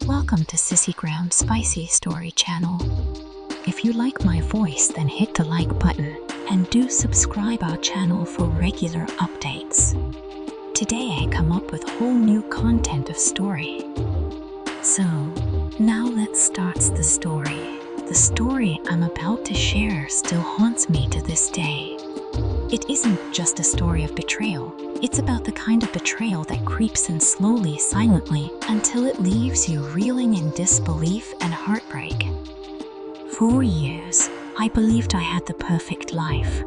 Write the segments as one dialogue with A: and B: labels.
A: Welcome to Sissygram Spicy Story channel. If you like my voice, then hit the like button and do subscribe our channel for regular updates. Today I come up with whole new content of story. So, now let's start the story. The story I'm about to share still haunts me to this day. It isn't just a story of betrayal. It's about the kind of betrayal that creeps in slowly, silently, until it leaves you reeling in disbelief and heartbreak. For years, I believed I had the perfect life.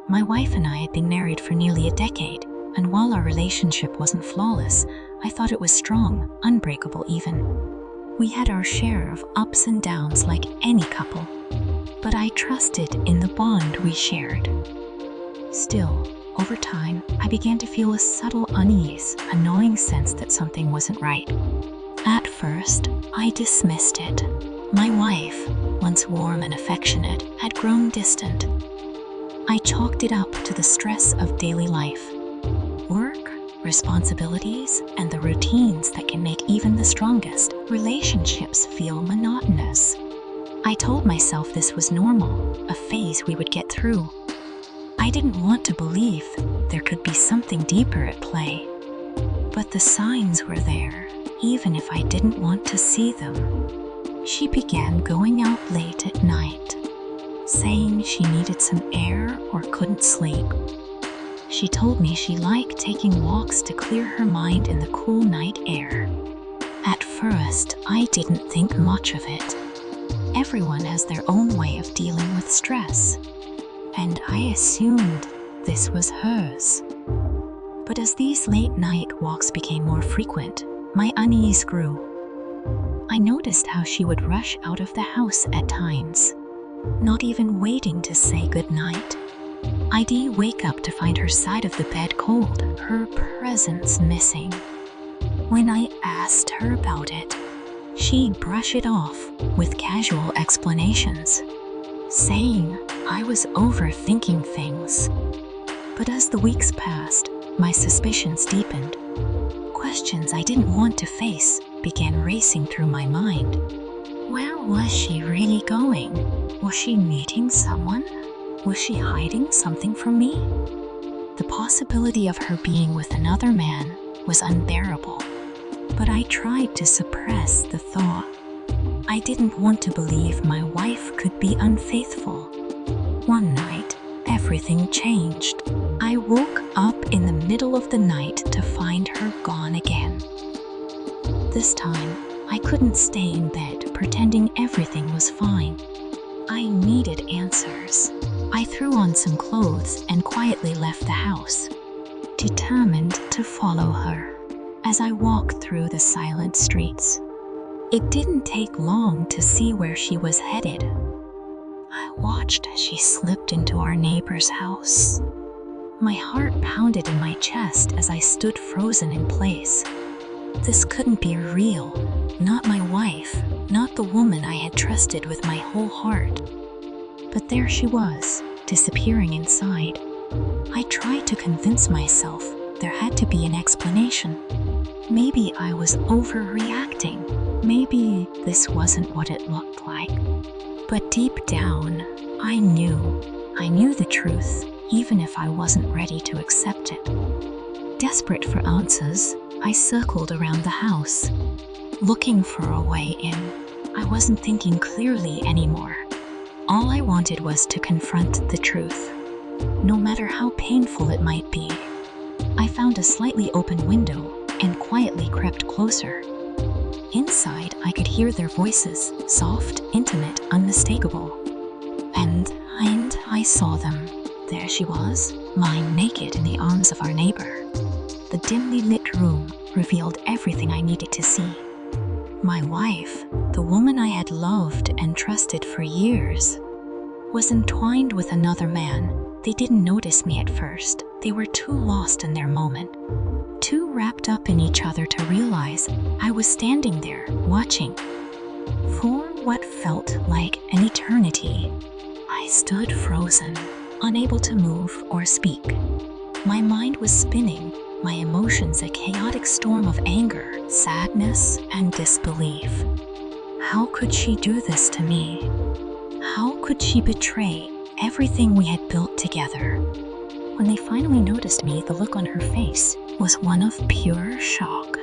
A: My wife and I had been married for nearly a decade, and while our relationship wasn't flawless, I thought it was strong, unbreakable even. We had our share of ups and downs like any couple, but I trusted in the bond we shared. Still, over time, I began to feel a subtle unease, a gnawing sense that something wasn't right. At first, I dismissed it. My wife, once warm and affectionate, had grown distant. I chalked it up to the stress of daily life. Work, responsibilities, and the routines that can make even the strongest relationships feel monotonous. I told myself this was normal, a phase we would get through. I didn't want to believe there could be something deeper at play. But the signs were there, even if I didn't want to see them. She began going out late at night, saying she needed some air or couldn't sleep. She told me she liked taking walks to clear her mind in the cool night air. At first, I didn't think much of it. Everyone has their own way of dealing with stress, and I assumed this was hers. But as these late-night walks became more frequent, my unease grew. I noticed how she would rush out of the house at times, not even waiting to say goodnight. I'd wake up to find her side of the bed cold, her presence missing. When I asked her about it, she'd brush it off with casual explanations, saying I was overthinking things. But as the weeks passed, my suspicions deepened. Questions I didn't want to face began racing through my mind. Where was she really going? Was she meeting someone? Was she hiding something from me? The possibility of her being with another man was unbearable, but I tried to suppress the thought. I didn't want to believe my wife could be unfaithful. One night, everything changed. I woke up in the middle of the night to find her gone again. This time, I couldn't stay in bed pretending everything was fine. I needed answers. I threw on some clothes and quietly left the house, determined to follow her as I walked through the silent streets. It didn't take long to see where she was headed. I watched as she slipped into our neighbor's house. My heart pounded in my chest as I stood frozen in place. This couldn't be real. Not my wife, not the woman I had trusted with my whole heart. But there she was, disappearing inside. I tried to convince myself there had to be an explanation. Maybe I was overreacting. Maybe this wasn't what it looked like. But deep down, I knew the truth, even if I wasn't ready to accept it. Desperate for answers, I circled around the house, looking for a way in. I wasn't thinking clearly anymore. All I wanted was to confront the truth, no matter how painful it might be. I found a slightly open window and quietly crept closer. Inside, I could hear their voices, soft, intimate, unmistakable. And I saw them. There she was, lying naked in the arms of our neighbor. The dimly lit room revealed everything I needed to see. My wife, the woman I had loved and trusted for years, was entwined with another man. They didn't notice me at first. They were too lost in their moment, too wrapped up in each other to realize I was standing there, watching. For what felt like an eternity, I stood frozen, unable to move or speak. My mind was spinning, my emotions a chaotic storm of anger, sadness, and disbelief. How could she do this to me? How could she betray everything we had built together? When they finally noticed me, the look on her face was one of pure shock.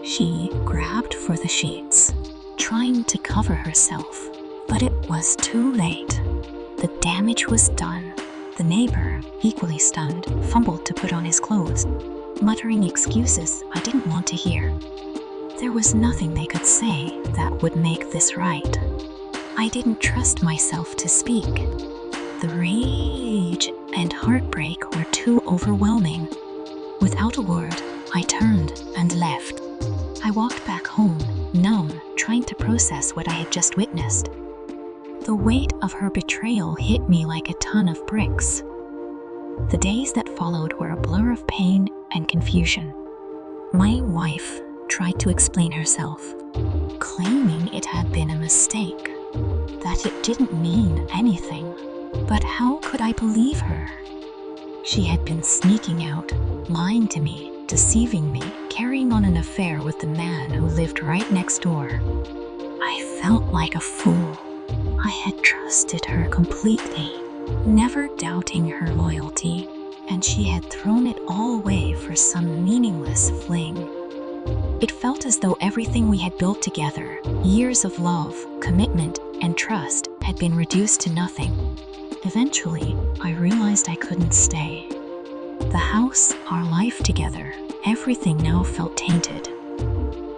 A: She grabbed for the sheets, trying to cover herself, but it was too late. The damage was done. The neighbor, equally stunned, fumbled to put on his clothes, muttering excuses I didn't want to hear. There was nothing they could say that would make this right. I didn't trust myself to speak. The rage and heartbreak were too overwhelming. Without a word, I turned and left. I walked back home, numb, trying to process what I had just witnessed. The weight of her betrayal hit me like a ton of bricks. The days that followed were a blur of pain and confusion. My wife tried to explain herself, claiming it had been a mistake, that it didn't mean anything. But how could I believe her? She had been sneaking out, lying to me, deceiving me, carrying on an affair with the man who lived right next door. I felt like a fool. I had trusted her completely, never doubting her loyalty, and she had thrown it all away for some meaningless fling. It felt as though everything we had built together, years of love, commitment, and trust, had been reduced to nothing. Eventually, I realized I couldn't stay. The house, our life together, everything now felt tainted.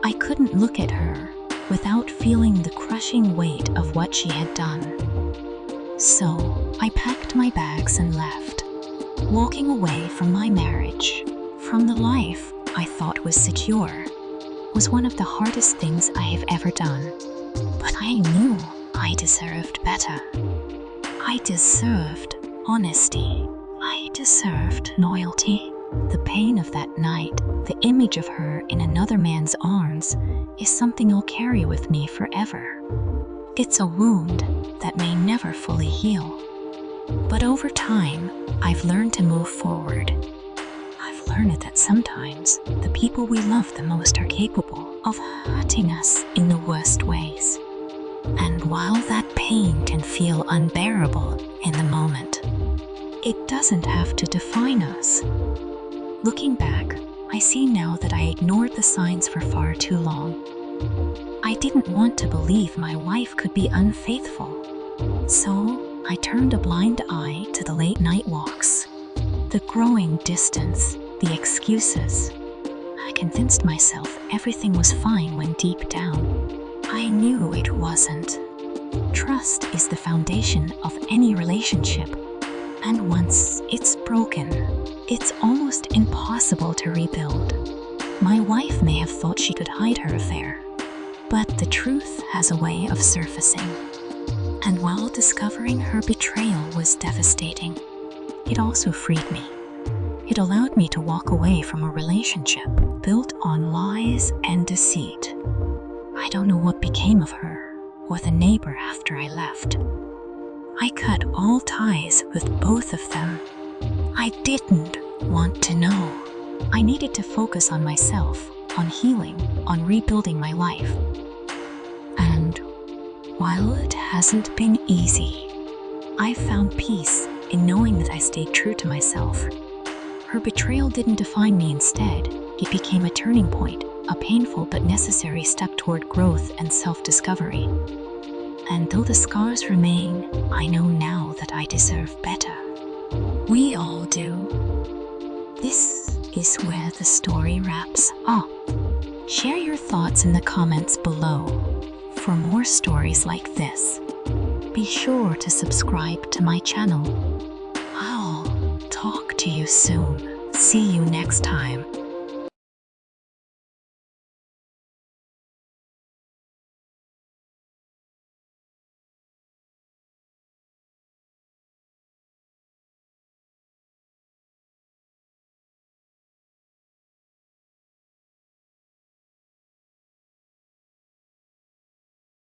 A: I couldn't look at her without feeling the crushing weight of what she had done. So, I packed my bags and left, walking away from my marriage, from the life I thought was secure, was one of the hardest things I have ever done. But I knew I deserved better. I deserved honesty. I deserved loyalty. The pain of that night, the image of her in another man's arms, is something I'll carry with me forever. It's a wound that may never fully heal. But over time, I've learned to move forward. I've learned that sometimes the people we love the most are capable of hurting us in the worst ways. And while that pain can feel unbearable in the moment, it doesn't have to define us. Looking back, I see now that I ignored the signs for far too long. I didn't want to believe my wife could be unfaithful. So I turned a blind eye to the late night walks, the growing distance, the excuses. I convinced myself everything was fine when deep down, I knew it wasn't. Trust is the foundation of any relationship, and once it's broken, it's almost impossible to rebuild. My wife may have thought she could hide her affair, but the truth has a way of surfacing. And while discovering her betrayal was devastating, it also freed me. It allowed me to walk away from a relationship built on lies and deceit. I don't know what became of her or the neighbor after I left. I cut all ties with both of them. I didn't want to know. I needed to focus on myself, on healing, on rebuilding my life. And while it hasn't been easy, I found peace in knowing that I stayed true to myself. Her betrayal didn't define me. Instead, it became a turning point, a painful but necessary step toward growth and self-discovery. And though the scars remain, I know now that I deserve better. We all do. This is where the story wraps up. Share your thoughts in the comments below. For more stories like this, be sure to subscribe to my channel. I'll talk to you soon. See you next time.